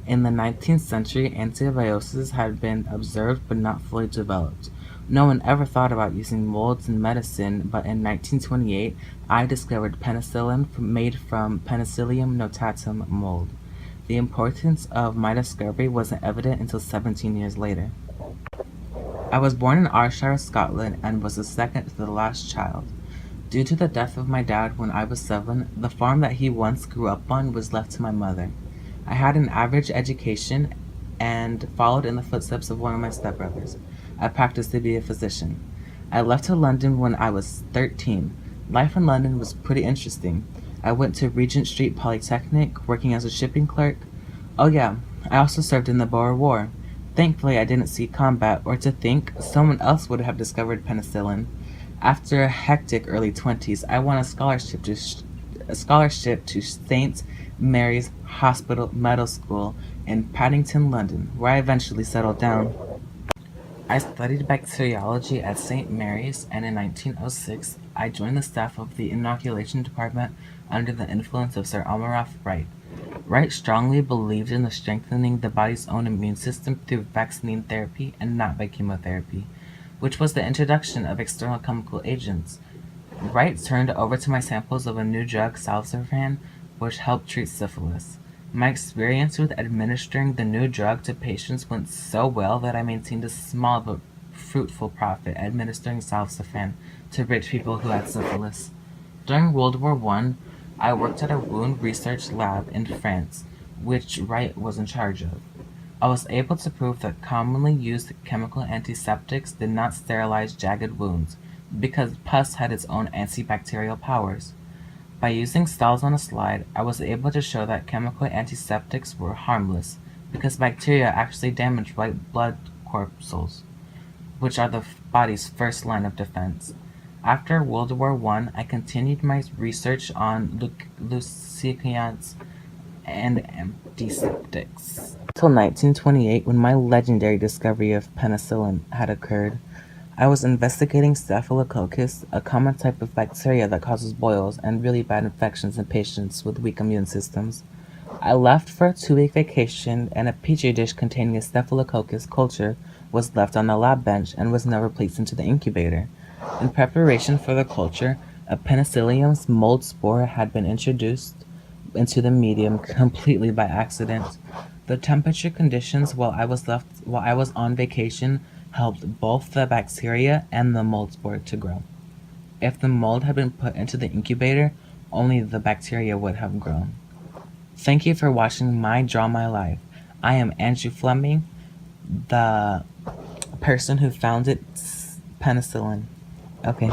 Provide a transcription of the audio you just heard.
In the 19th century, antibiosis had been observed but not fully developed. No one ever thought about using molds in medicine, but in 1928, I discovered penicillin made from Penicillium notatum mold. The importance of my discovery wasn't evident until 17 years later. I was born in Ayrshire, Scotland, and was the second to the last child. Due to the death of my dad when I was 7, the farm that he once grew up on was left to my mother. I had an average education and followed in the footsteps of one of my stepbrothers. I practiced to be a physician. I left to London when I was 13. Life in London was pretty interesting. I went to Regent Street Polytechnic, working as a shipping clerk. Oh yeah, I also served in the Boer War. Thankfully, I didn't see combat, or to think someone else would have discovered penicillin. After a hectic early 20s, I won a scholarship to St. Mary's Hospital Medical School in Paddington, London, where I eventually settled down. I studied bacteriology at St. Mary's, and in 1906 I joined the staff of the inoculation department under the influence of Sir Almroth Wright. Wright strongly believed in the strengthening the body's own immune system through vaccine therapy and not by chemotherapy, which was the introduction of external chemical agents. Wright turned over to my samples of a new drug, Salsartan, which helped treat syphilis. My experience with administering the new drug to patients went so well that I maintained a small but fruitful profit administering Salsartan to rich people who had syphilis. During World War I worked at a wound research lab in France, which Wright was in charge of. I was able to prove that commonly used chemical antiseptics did not sterilize jagged wounds, because pus had its own antibacterial powers. By using cells on a slide, I was able to show that chemical antiseptics were harmless, because bacteria actually damage white blood corpuscles, which are the body's first line of defense. After World War I continued my research on leukocytes and antiseptics. Until 1928, when my legendary discovery of penicillin had occurred. I was investigating Staphylococcus, a common type of bacteria that causes boils and really bad infections in patients with weak immune systems. I left for a 2-week vacation, and a petri dish containing a Staphylococcus culture was left on the lab bench and was never placed into the incubator. In preparation for the culture, a Penicillium mold spore had been introduced into the medium completely by accident. The temperature conditions while I was on vacation helped both the bacteria and the mold spore to grow. If the mold had been put into the incubator, only the bacteria would have grown. Thank you for watching my Draw My Life. I am Andrew Fleming, the person who founded penicillin. Okay.